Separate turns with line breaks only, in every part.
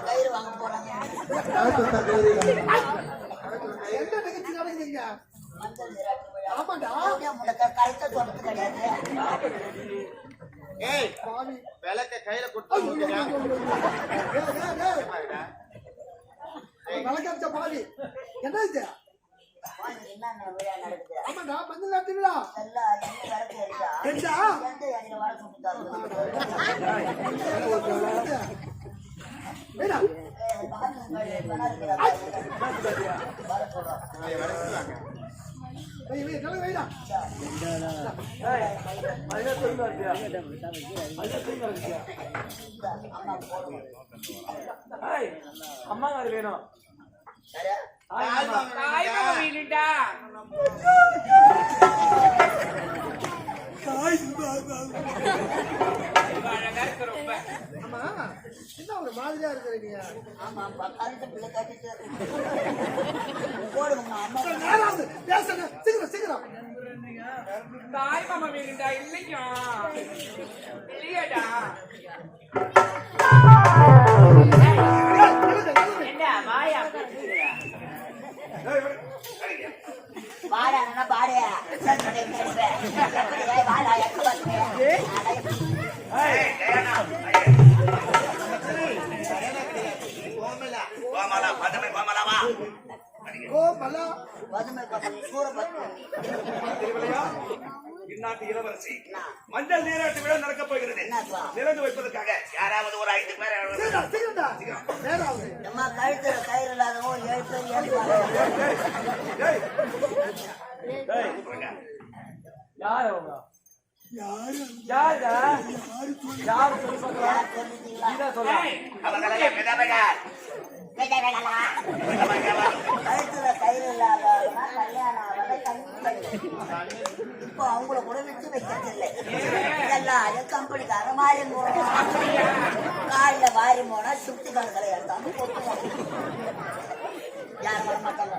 கயிறு வாங்க போறாங்க.
என்ன நிகழ்ச்சி நடக்குதுங்க?
மஞ்சள் நீராட்டு விழா.
ஆமாண்டா.
கருத்த சொல்றது கிடையாது.
ஏய் விளக்க கையில கொடுத்து
விளக்கச்ச பாவி என்ன இது?
என்ன விழா நடக்குது?
ஆமாண்டா மஞ்சள் நாட்டு விழா.
எல்லாம் விளக்கு எரியா
எந்தா
எந்த எங்க வர சொல்லிட்டாங்க.
ஏடா வை வை நல்ல வைடா.
அம்மா அது வேணும்.
ஆமா என்ன ஒரு மாதிரியா இருக்கிறீங்க?
ஆமா கருத்து பிள்ளை கட்டிட்டு போடுங்க அம்மா.
நேராவது பேசுங்க சீக்கிரம் சீக்கிரம்.
தாய் மாமா வேணுண்டா இல்லையா இல்லையாடா என்ன வாயா
வாடா பாடியா வாடா
இந்நாட்டு இளவரசி மஞ்சள் நீராட்டு விழா நடக்கப் போகிறது. நிறந்து வைப்பதற்காக யாராவது ஒரு 5 பேர்
கழுத்துல கயிறு இல்லாதவங்க 7 பேர்
யாரு யாரு யாரு
கழுத்துல கயிறு இல்லாதவங்க கல்யாணம் இப்போ அவங்கள கூட விட்டு வைக்கிறது இல்லை. இதெல்லாம் கம்பெனிக்கார மாறி போனோம் காலில வாரி போனா சுத்தி கணக்கில் எடுத்தாலும் போட்டுவாங்க. யாரும் வர மாட்டாங்க.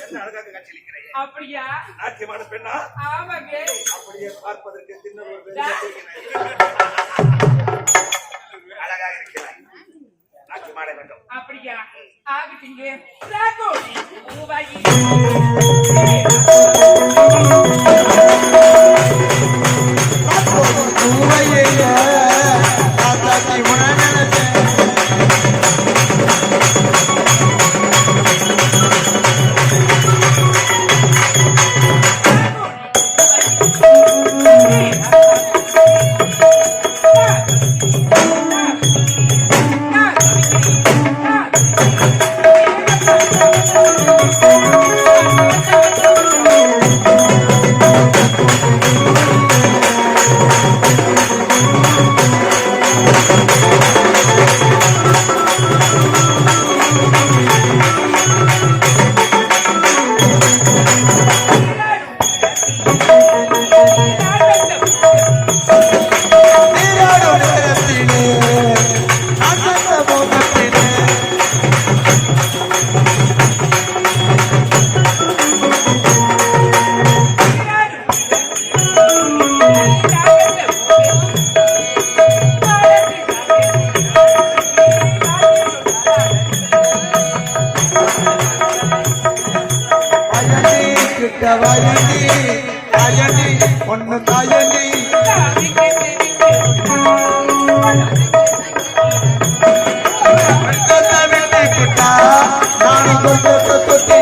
என்ன அழகாக காட்சியளிக்கிறேன்.
அப்படியா?
நாட்டியமான பெண்ணா?
ஆமாங்க.
அப்படியே பார்ப்பதற்கு திண்ணூறு அழகாக இருக்கிறாய். நாட்டியமாட வேண்டும்.
அப்படியா? ஆகட்டுங்க. ராகு, மூவாயி.
ஒன்னு தாயண்டி நான் தொட்டி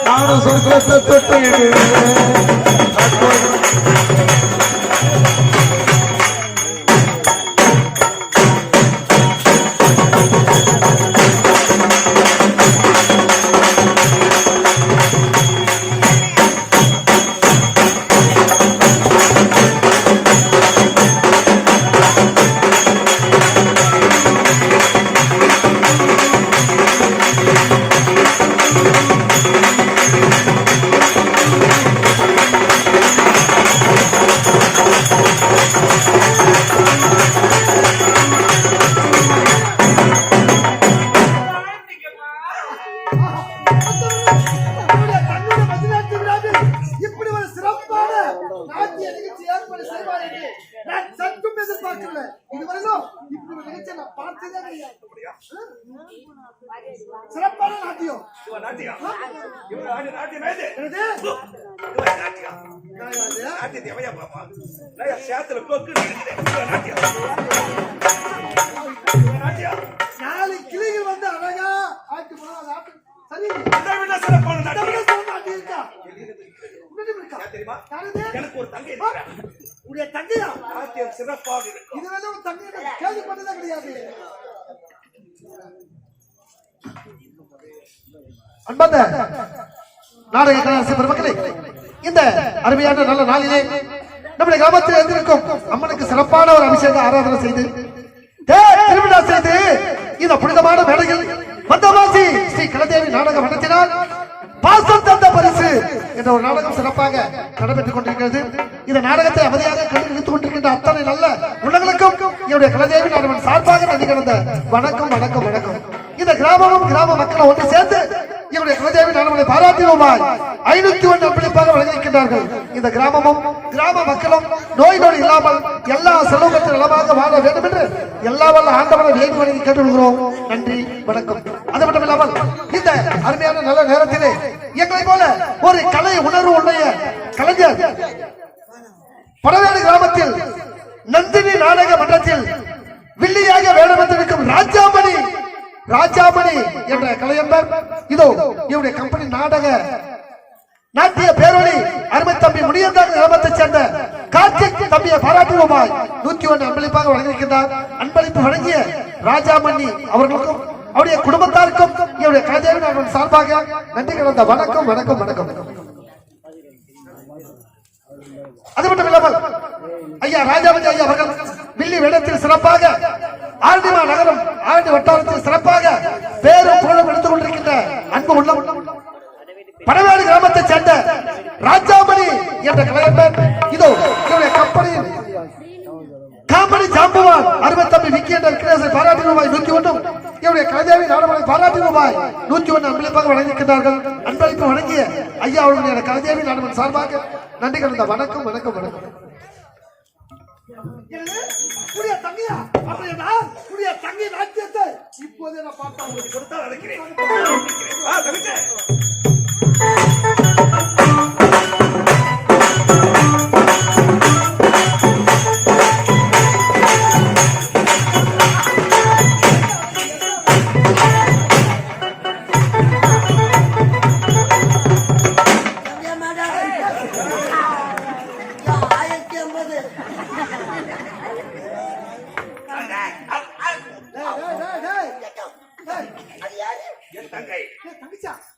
ನಾನು ಸ್ವಲ್ಪ ತೊಟ್ಟು பார்த்ததே கிடையாது.
அப்படியா?
சிறப்பான நாட்டியம்.
இவ நாட்டியம். இவ நாட்டியம் ஏது?
என்னது?
இவ நாட்டியம். நாட்டியத்தை எவையா பாப்பா? நான் சேத்துல கொக்கு நிக்குது. இவ நாட்டியம். இவ நாட்டியம்.
4 கிளிகள் வந்து அழகா ஆட்டு போனா அது ஆட்டு சரி.
இதை விட சிறப்பான நாட்டியம்.
இதை விட சிறப்பான நாட்டியம் இருக்கா? இருக்கா?
ஏன் தெரியுமா?
யாரது?
எனக்கு ஒரு தங்கை இருக்கிறா.
உடைய தங்கையா?
நாட்டியம் சிறப்பாக இருக்கும்.
இது வந்து ஒரு தங்கை கேள்விப்பட்டதே கிடையாது. அன்பார்ந்த நாடக கலாசி பெருமக்களே, இந்த அருமையான நல்ல நாளிலே நம்முடைய கிராமத்தில் இருந்திருக்கும் அம்மனுக்கு சிறப்பான ஒரு அபிஷேக ஆராதனை செய்து திருவிழா செய்து இந்த புனிதமான மேடையில் வந்தவாசி ஸ்ரீ கலதேவி நாடக மன்றத்தினால் பாசம் தந்த பரிசு என்ற ஒரு நாடகம் சிறப்பாக நடைபெற்றுக் கொண்டிருக்கிறது. இந்த நாடகத்தை அவதியாக கண்டுபிடித்துக் கொண்டிருக்கின்ற அத்தனை நல்ல உள்ளங்களுக்கும் என்னுடைய கலதேவி நாடகம் சார்பாக நன்றி கலந்த வணக்கம் வணக்கம் வணக்கம். இந்த கிராமமும் கிராம மக்களும் ஒன்று சேர்ந்து என்னுடைய கலதேவி நாடகங்களை பாராட்டினோமாய் 501 அர்ப்பணிப்பாக வழங்கியிருக்கின்றார்கள். இந்த கிராமமும் கிராம மக்களும் நோய் நொடி இல்லாமல் எல்லா செல்வத்தில் நலமாக வாழ வேண்டும் என்று எல்லா வல்ல ஆண்டவனை வேண்டி வழங்கி கேட்டுக்கொள்கிறோம். நன்றி வணக்கம். அது மட்டும் இல்லாமல் இந்த அருமையான நல்ல நேரத்திலே எங்களை போல ஒரு கலை உணர்வு உடைய கலைஞர் படவேடு கிராமத்தில் நந்தினி நாடக மன்றத்தில் வில்லியாக வேடமிட்டிருக்கும் ராஜாமணி என்ற கலைஞர் இதோ இவருடைய கம்பெனி நாடக நாட்டிய பேரொழி அருமை தம்பி முடியந்தாங்க கிராமத்தைச் சேர்ந்த கார்த்திக் தம்பியை பாராட்டுவோமாய் 101 அன்பளிப்பாக வழங்கியிருக்கிறார். அன்பளிப்பு வழங்கிய ராஜாமணி அவர்களுக்கும் அவருடைய குடும்பத்தாருக்கும் இவருடைய கலைதேவி நாடகம் சார்பாக நன்றி கலந்த வணக்கம் வணக்கம் வணக்கம். அது மட்டும் இல்லாமல் ஐயா ராஜாமணி ஐயா அவர்கள் வில்லி வேடத்தில் சிறப்பாக ஆரணிமா நகரம் ஆரணி வட்டாரத்தில் சிறப்பாக பேரும் புகழும் எடுத்துக் கொண்டிருக்கின்ற அன்பு உள்ளம் படவேடு கிராமத்தைச் சேர்ந்த ராஜாமணி என்ற கலைஞர் இதோ இவருடைய கம்பெனியில் காமெடி ஜாம்புவான் அருமை தம்பி விக்கி என்ற விக்னேசை பாராட்டி ரூபாய் 101 இவருடைய கலைதேவி நாடகங்களை பாராட்டி ரூபாய் 101 அன்பளிப்பாக வழங்கியிருக்கிறார்கள். அன்பளிப்பு வழங்கிய ஐயா அவர்களுடைய கலைதேவி நாடகம் சார்பாக நன்றி கலந்த வணக்கம் வணக்கம் வணக்கம். தங்கையா அப்படின்னா தங்கை நாட்டியத்தை இப்போதே நான் பார்த்தா உங்களுக்கு கொடுத்தா நினைக்கிறேன்.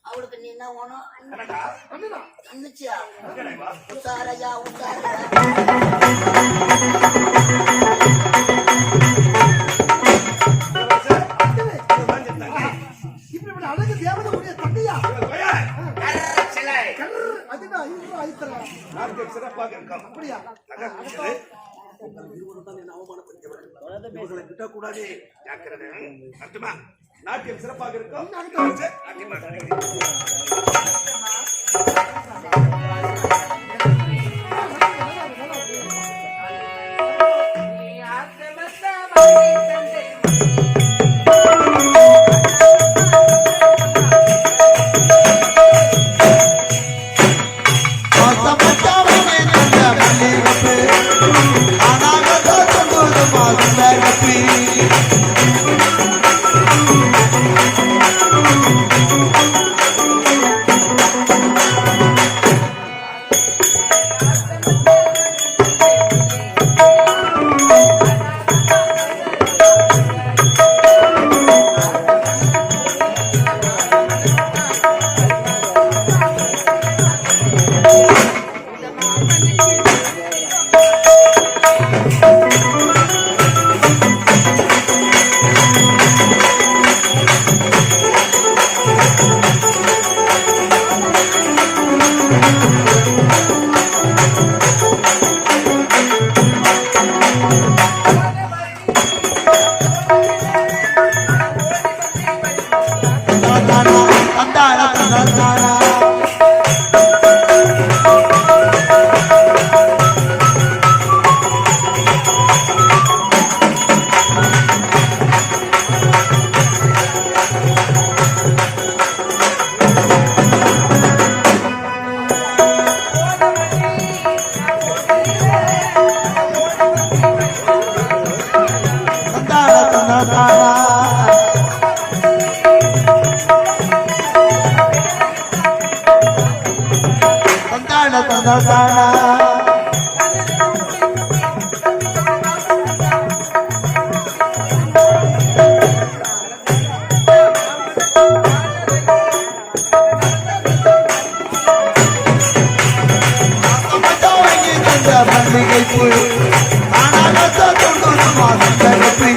அவளுக்கு நீ என்ன வேணும்? தங்கச்சியா?
உட்காரையா
உசாரையா?
அழகு தேவதைய தங்கையா?
சிறப்பாக இருக்கும்.
அப்படியா?
கிட்டக்கூடாது ஜாக்கிரதை. நாட்டியம் சிறப்பாக இருக்கும்.
தானா பண்டிகை போய் தொண்ணூறு மாதம் தரப்பி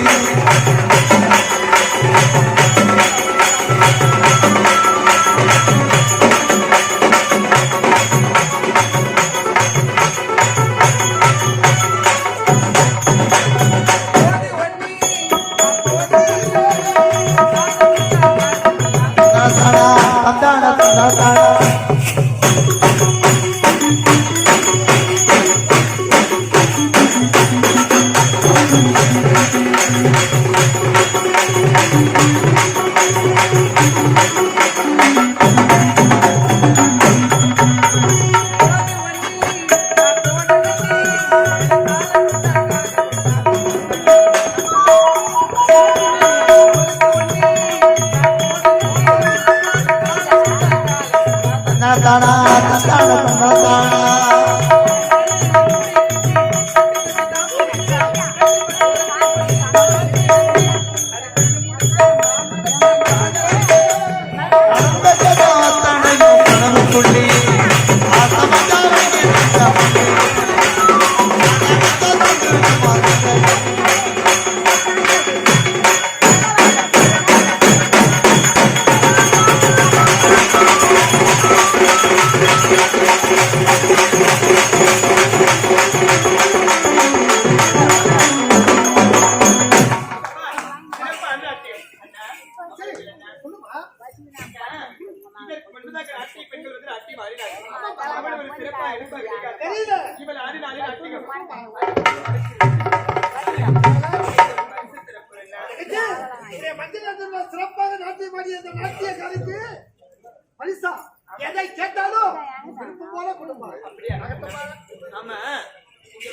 தானா சிறப்பாக நாட்டியம் ஆடிய அந்த நாட்டிய கலைக்கு பரிசா எதை கேட்டாலும் விருப்பம் போல கொடுப்பாங்க.
ஆமா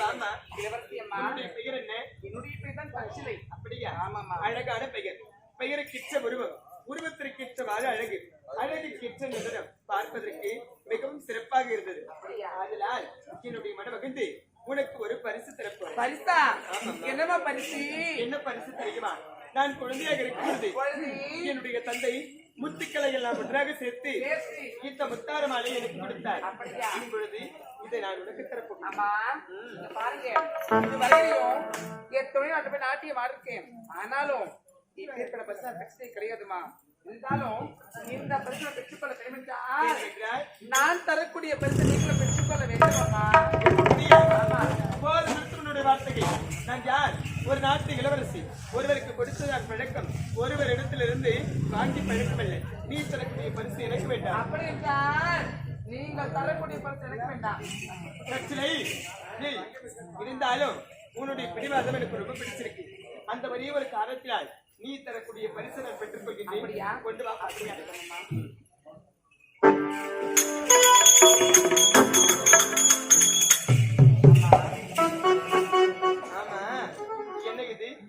ஆமா என்னுடைய பெயர் என்ன?
என்னுடைய பேர் தான் பச்சிலை.
அப்படியா?
ஆமாமா.
அழகான பெயர். பெயருக்கிற்ற உருவம், உருவத்திற்கிற்றவாறு அழகு, அழகுக்கிற்ற நிறம் பார்ப்பதற்கு மிகவும் சிறப்பாக இருந்தது. அதனால் என்னுடைய மனமகிழ்ந்து உனக்கு ஒரு பரிசு தரப்போறேன்.
பரிசா? என்னமா பரிசு?
என்ன பரிசு தெரியுமா? நான் குழந்தையாக இருக்கிறது என்னுடைய தந்தை முத்துக்களை எல்லாம் ஒன்றாக சேர்த்து இந்த முத்தார மாலை எனக்கு கொடுத்தார். இப்பொழுது இதை நான் உனக்கு தரப்போகிறேன்.
ஆமா பாருங்க, இது வரையிலும் எத்தனை நாட்டு போய் நாட்டியம் ஆடிருக்கேன். ஆனாலும் இப்ப பரிசு பிரச்சனை கிடையாதுமா. இருந்தாலும் இந்த பரிசு பெற்றுக்கொள்ள தெரிவித்தால் நான் தரக்கூடிய பரிசு நீங்களும் பெற்றுக்கொள்ள வேண்டுமாமா.
வார்த்தைகள் நான் யார்? ஒரு நாட்டு இளவரசி. ஒருவருக்கு கொடுத்ததான் பழக்கம், ஒருவர் இடத்திலிருந்து வாங்கி பழக்கமில்லை. நீ தரக்கூடிய பரிசு எனக்கு வேண்டாம்.
அப்படி என்றால் நீங்கள் தரக்கூடிய பரிசு எனக்கு வேண்டாம்.
பிரச்சனை இருந்தாலும் உன்னுடைய பிடிவாதம் எனக்கு ரொம்ப பிடிச்சிருக்கு. அந்த ஒரே ஒரு காரணத்தினால் நீ தரக்கூடிய பரிசு நான் பெற்றுக் கொள்கின்றேன். கொண்டு வா. அப்படியா?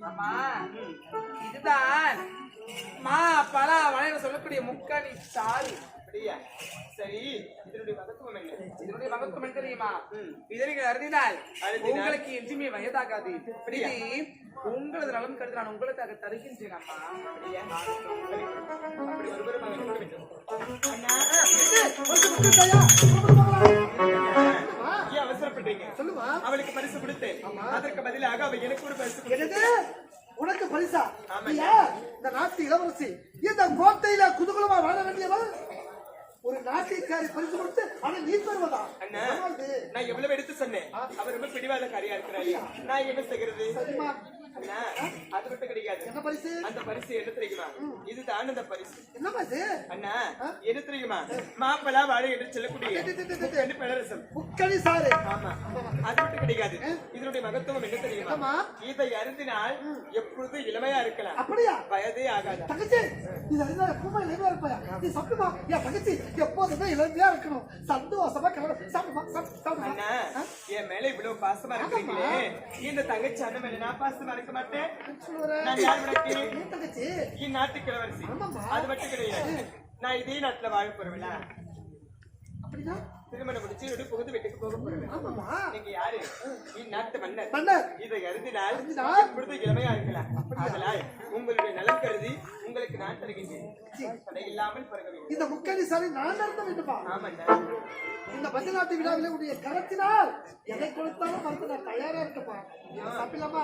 ஆமா, இதுதான் மா பலா வளையல் சொல்லக்கூடிய முக்கணி சாறு.
அப்படியா? சரி, இதனுடைய மகத்துவம் என்ன?
இதனுடைய மகத்துவம் என்ன தெரியுமா? இதனை அருந்தினால் உங்களுக்கு என்றுமே வயதாகாது. உங்களது நலம் கருது நான் உங்களுக்காக தருகின்றேன். அம்மா
அப்படி ஒருவரும் ஏன் அவசரப்பட்டீங்க?
சொல்லுமா.
அவளுக்கு பரிசு கொடுத்தேன், அதற்கு பதிலாக அவ எனக்கு ஒரு பரிசு கொடுத்தது.
உனக்கு பரிசா? இந்த நாட்டு இளவரசி இந்த கோட்டையில குதூகலமா வாழ வேண்டியவள் ஒரு நாட்டிற்காரி பரிசு கொடுத்து ஆனா நீ தருவதா?
நான் எவ்வளவு எடுத்து சொன்னேன். அவர் ரொம்ப பிடிவாதக்காரியா இருக்கிறாரு. நான் என்ன செய்கிறது? அண்ணா, அது மட்டும் கிடைக்காது.
என்ன பரிசு?
அந்த பரிசு என்ன தெரியுமா? இதுதான் அந்த பரிசு.
என்ன பரிசு?
அண்ணா, என்ன தெரியுமா? மாப்பழா வாழை என்று சொல்லக்கூடிய பழரசம்
முக்கணி சாறு.
ஆமா, அது மட்டும் கிடைக்காது. இதனுடைய மகத்துவம் என்ன தெரியுமா? இதை அருந்தினால் எப்பொழுது இளமையா இருக்கலாம்.
அப்படியா?
வயதே ஆகாது.
தங்கச்சி, இது அறிந்தா எப்பவுமே இளமையா இருப்பாயா? நீ சாப்பிடுமா? என் தங்கச்சி எப்போதுமே இளமையா இருக்கணும். சந்தோஷமா கிளம்ப.
அண்ணா, என் மேல இவ்வளவு பாசமா இருக்கிறீங்களே, இந்த தங்கச்சி அண்ணன் மேல நான் பாசமா இருக்க மாட்டேன். நான் யார் விளக்கு? இந்நாட்டு கிழவரசி. அது மட்டும் கிடையாது, நான் இதே நாட்டுல வாழ போறேன்.
அப்படின்னா
திருமணம் முடிச்சு விடு புகுந்து வீட்டுக்கு போக போறேன்.
ஆமாமா.
நீங்க யாரு? இந்நாட்டு மன்னர்.
மன்னர்.
இதை கருதினால்
கருதினால்
எப்பொழுது இளமையா இருக்கலாம். அதனால் உங்களுடைய நலம் கருதி உங்களுக்கு நான் தருகின்றேன். தடை இல்லாமல் பிறக்க வேண்டும்.
இந்த முக்கணி சாலை நான் நடத்த வேண்டுமா?
ஆமாண்ணா.
இந்த பஞ்சநாட்டு விழாவிலே உடைய கரத்தினால் எதை கொடுத்தாலும் மறந்து நான் தயாரா இருக்கப்பா. தப்பில்லாமா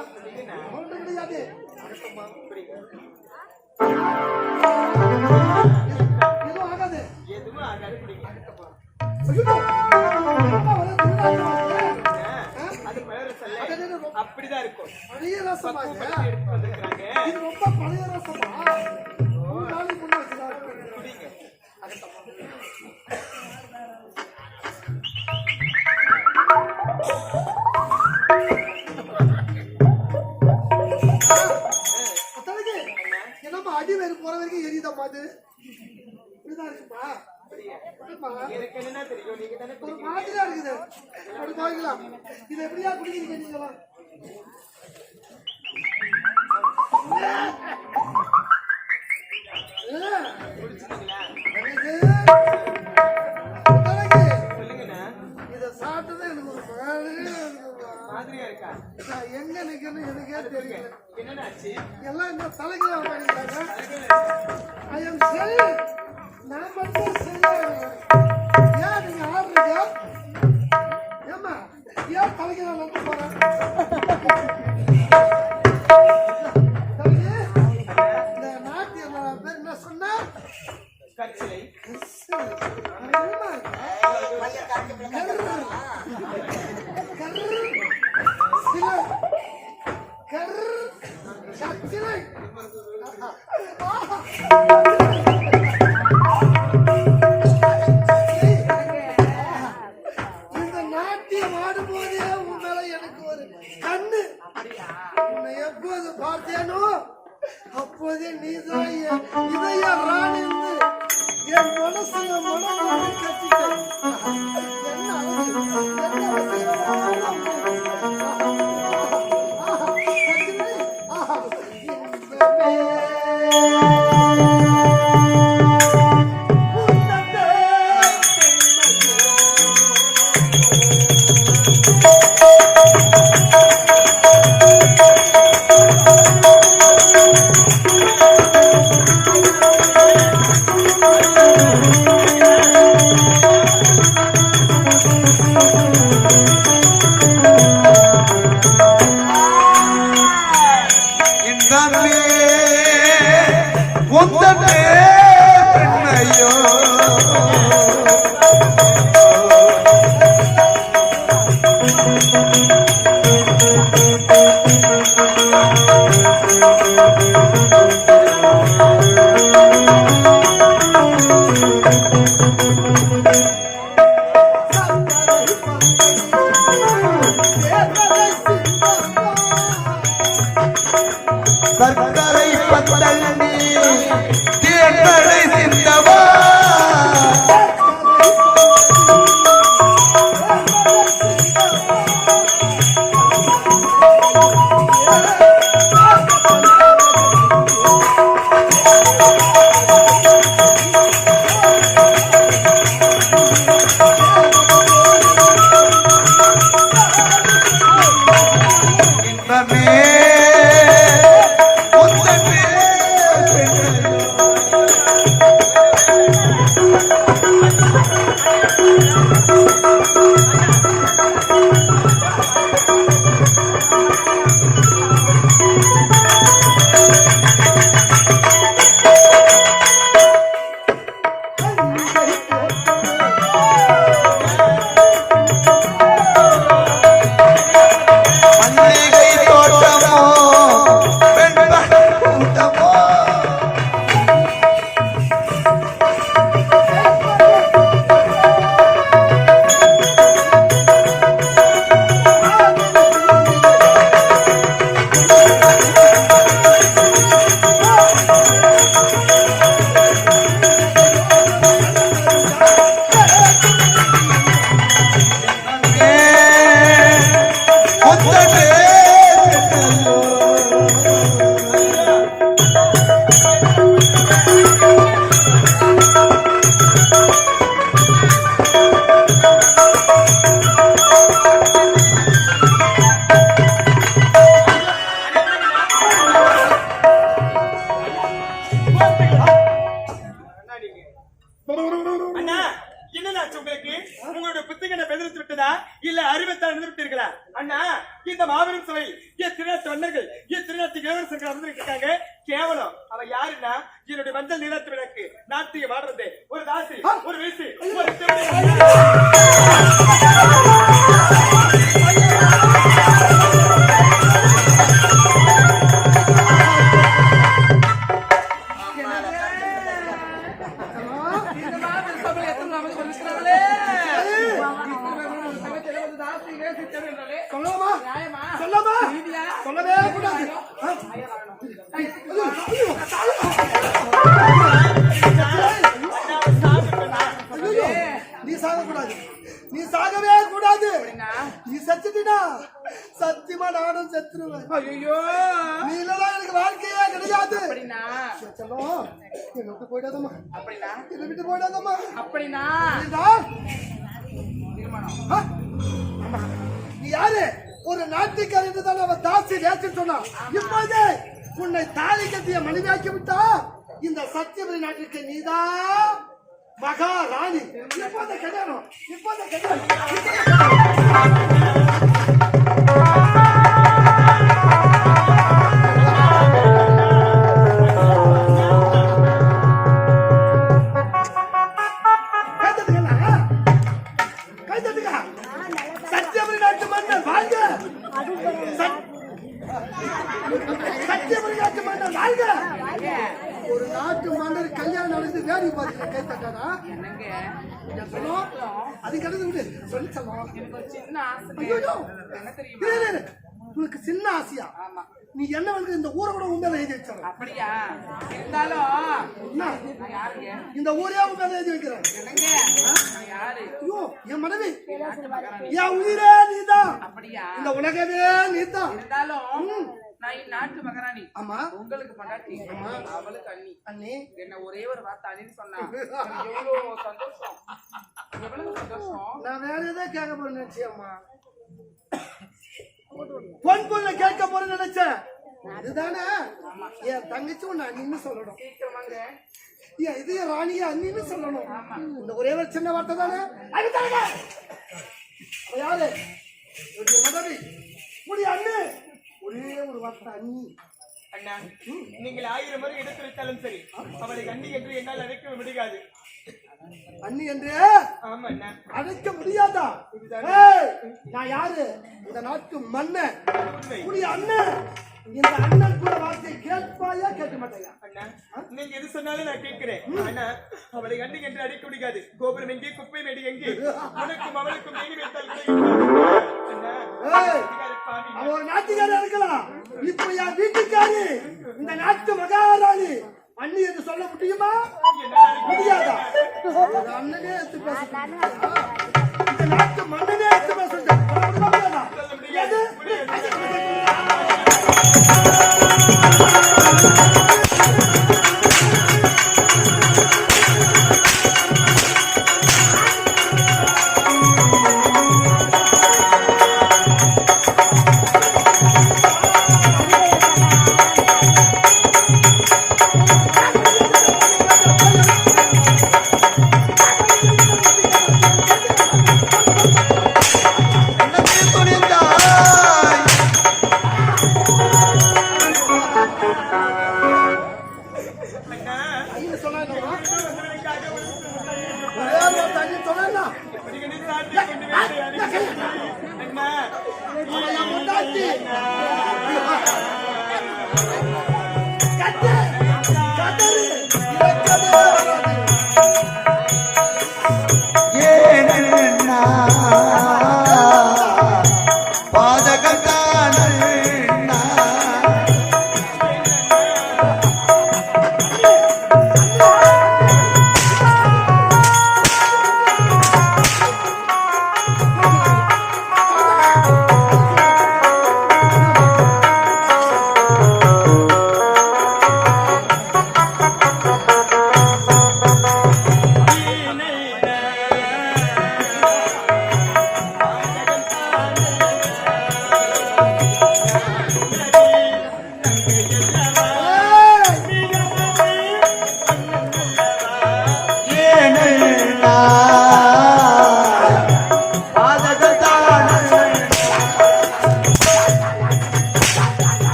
ஒன்றும் கிடையாது. எதுவும் ஆகாது.
எதுவும் ஆகாது. பிடிங்க.
ஐயோ! அம்மா வர திருநாட்டு
அது பழரசம் அல்ல. அப்படிதான் இருக்கும்.
பழைய ரசமா இது?
எடுத்து வந்திருக்காங்க.
இது ரொம்ப பழைய ரசமா? ஒரு நாளைக்கு முன்ன வச்சுதான்
குடிங்க.
அத்தனைக்கு என்னம்மா அடி வேறு போற வரைக்கும் எரியுதம்மா அது? இப்படிதான் இருக்குப்பா.
எனக்கு என்னன்னா தெரியும். நீங்க தானே
ஒரு மாதிரியா இருக்குது. அப்படி பாக்கலாம். இதை எப்படியா குடிக்கிறீங்க நீங்களா?
குடிச்சிட்டீங்களா? சொல்லுங்கண்ணா.
இதை சாப்பிட்டது எனக்கு ஒரு
மாதிரியா இருக்கா?
எங்க நிக்கணும் எனக்கே தெரியல.
என்னென்ன ஆச்சு?
எல்லாம் இந்த தலைகளை பண்ணிட்டாங்க. ஐ எம் செல். நான் மட்டும் சரியா ஏன் நீங்க ஆடுறீங்க? ஏமா ஏன் தலைகளை நம்ப போறேன்? இந்த நாட்டியம் பேர் என்ன சொன்ன?
கற்சிலை.
பையன் காட்டு பிள்ளை
இந்த நாட்டியம் ஆடும்போதே உன் மேல எனக்கு ஒரு கண்ணு. உன்னை எப்போது பார்த்தேனோ அப்போதே நீதான் இதய ராணி என் மனசுல மனம் கட்டிட்டேன். என்ன அழகு, என்ன வசீகரமான
நீங்க அண்ணா என்னன்னாச்சு உங்களுக்கு? உங்களுடைய புத்தகத்தை பெயர்த்து விட்டதா இல்ல அறிவத்தால் இருந்து விட்டீர்களா? அண்ணா இந்த மாபெரும் சபை என் திருநாட்டு வண்ணர்கள் என் திருநாட்டு இளவரசர்கள் அமர்ந்திருக்காங்க. கேவலம் அவ யாருன்னா என்னுடைய மஞ்சள் நீராட்டு விளக்கு நாட்டியம் ஆடுறது ஒரு தாசி ஒரு வயசு ஒரு
சொல்லவே கூடாது. நீ சாகக்கூடாது, நீ சாகவே கூடாது. நீ செத்துட்டா சத்தியமா நானும் செத்துருவேன்.
ஐயோ
நீ இல்லடா எனக்கு வாழ்க்கையே கிடையாது. செல்லம் என்னை விட்டு போயிடாதம்மா, என்னை விட்டு போயிடாதம்மா.
அப்படின்னா
நீ யாரு? ஒரு நாட்டுக்காரன் தான் அவன் தாசி நேற்று சொன்னான். இப்போது உன்னை தாலி கட்டிய மனைவியாக்கி விட்டா இந்த சத்தியவதி நாட்டுக்கு நீதான் மகாராணி. இப்போத கல்யாணம், இப்போத கல்யாணம். சத்தியவதி நாட்டு மன்னன் வாழ்க, சத்தியவதி நாட்டு மன்னன் வாழ்க. ஒரு நாட்டு மன்னர் கல்யாணம் நடந்து வேடி பார்த்து கை தட்டானா சொல்லும். அதுக்கு அடுத்து விடு சொல்லி சொல்லுவோம். உனக்கு சின்ன ஆசையா? நீ என்ன வந்து இந்த ஊரை கூட உண்மையில எழுதி வச்சாங்க.
அப்படியா? இருந்தாலும்
இந்த ஊரே உண்மையில எழுதி வைக்கிறேன். ஐயோ என் மனைவி என் உயிரே நீதான்.
அப்படியா?
இந்த உலகமே நீதான்.
இருந்தாலும் நான் இந்நாட்டு மகாராணி.
ஆமா
உங்களுக்கு பண்டாட்டி. அவளுக்கு அண்ணி.
அண்ணி
என்ன ஒரே ஒரு வார்த்தை அண்ணின்னு சொன்னா எவ்வளவு சந்தோஷம், எவ்வளவு சந்தோஷம்.
நான் வேற ஏதாவது கேட்க போறேன் நினைச்சியம்மா. பொன் பொண்ணு கேட்க போறேன்னு நினைச்சேன். இதுதானே என் தங்கச்சி ஒண்ணு அண்ணின்னு சொல்லணும்.
சீக்கிரமாங்க
ஏன் இது ராணியா அண்ணின்னு சொல்லணும். இந்த ஒரே ஒரு சின்ன வார்த்தை தானே. யாரு மதவி முடி அண்ணு ஒரே ஒரு வார்த்தை அண்ணி.
அண்ணா நீங்கள் 1000 முறை எடுத்து வைத்தாலும் சரி அவளை அண்ணி என்று என்னால் அழைக்க முடியாது.
அண்ணி என்று
ஆமா அண்ணா
அழைக்க முடியாதா? நான் யாரு? இந்த நாட்டு மன்னன் முடி அண்ணன். இந்த அண்ணன் கூட வார்த்தை கேட்பாயா கேட்க மாட்டாயா?
அண்ணா நீங்க எது சொன்னாலும் நான் கேட்கிறேன். அண்ணா அவளை அண்ணி என்று அழைக்க முடியாது. கோபுரம் எங்கே குப்பை மேடு எங்கே? உனக்கும் அவளுக்கும் மேடி வைத்தால் அண்ணா
அவன் ஒரு நாட்டுக்காரா இருக்கலாம். இப்ப என் வீட்டுக்காரி இந்த நாட்டு மகாராணி அண்ணி என்று சொல்ல முடியுமா? முடியாதா? அண்ணனே எடுத்து பேச, இந்த நாட்டு மன்னனே எடுத்து பேச முடியாதா?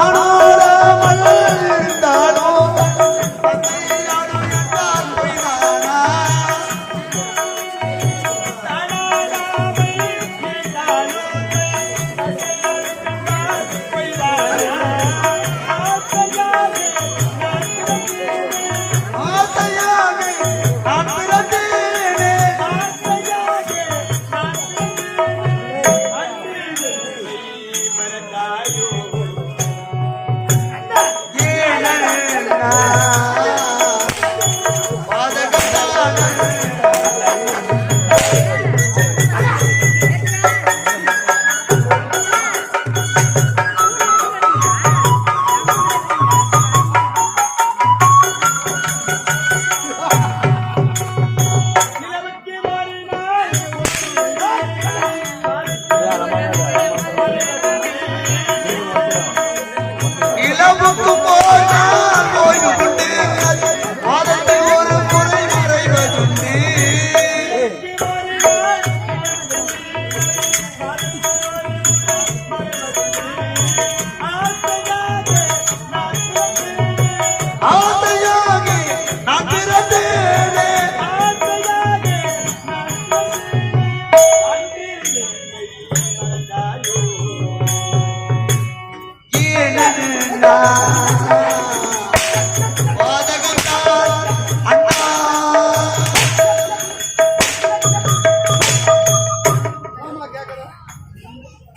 ஆனாராமல் இருந்தாலும் பத்தியாடும் என்றால் பொய்தானா? ஆசையாக நான் பிறந்தேனே. ஏனென்னா பாதகத்தான நிலவுக்கு போனால் ஓய்வுண்டு, மாதத்தில் ஒரு முறை மறைவதுண்டு. ஆசையாக நான் பிறந்தேனே. ஏனென்னா பாதகத்தால் அண்ணா.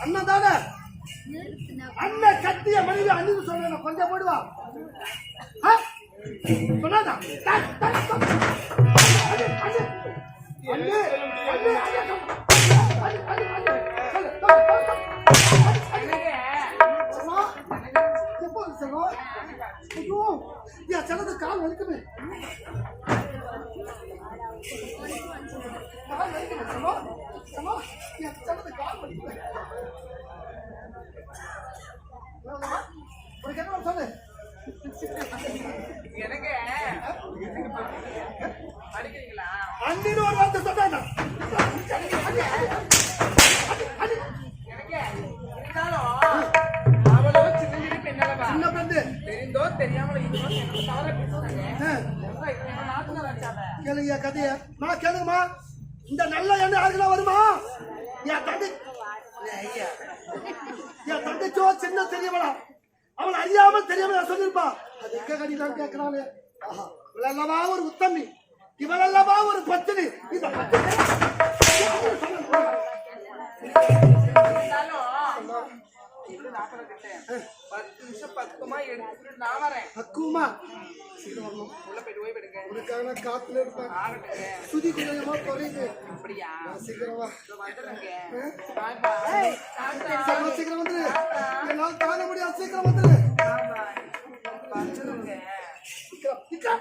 அண்ணன் தானே அண்ணன் கட்டிய மனித அண்ணன் சொல்றேன் கொஞ்சம் போடுவா சொன்னாதான் சிலது கால் வலிக்குமே சிலது கால் வலிக்குமே உனக்கு என்ன சொல்லு
எனக்கு அடிக்கிறீங்களா?
அண்ணின்னு ஒரு வார்த்தை சொன்னா
இருந்தாலும் அவளோ சின்ன பெண்ணல்லவா?
சின்ன பெண்ணு
தெரிந்தோ தெரியாமல இதுவோ எனக்கு தவற பேசுறாங்க. நாட்டுல வச்சாத
கேளுங்க கதைய நான் கேளுங்கம்மா. இந்த நல்ல எண்ணெய் யாருக்குலாம் வருமா? என் தங்கச்சோ சின்ன தெரியவளா அவள் அறியாம தெரியாம நான் சொல்லிருப்பா. அது எங்க கடிதான் கேட்கிறாளே. ஆஹா இவளல்லவா ஒரு உத்தமி, இவளல்லவா ஒரு பத்தினி. இந்த பத்தினி
இது நாட்டுல கிட்டேன் 10 நிமிஷம் பக்குவமா எடுத்துட்டு நான் வரேன்.
பக்குவமா
உள்ள போயிட்டு ஓய்வு எடுங்க.
உனக்காக காத்துல இருப்பேன்.
ஆகட்டுங்க.
சுதி கொஞ்சமா குறையுது.
அப்படியா?
சீக்கிரம் வா.
வந்துடுறேங்க.
சீக்கிரம் வந்துரு. என்னால தாங்க முடியாது. சீக்கிரம் வந்துரு.
வந்துடுங்க.
சீக்கிரம்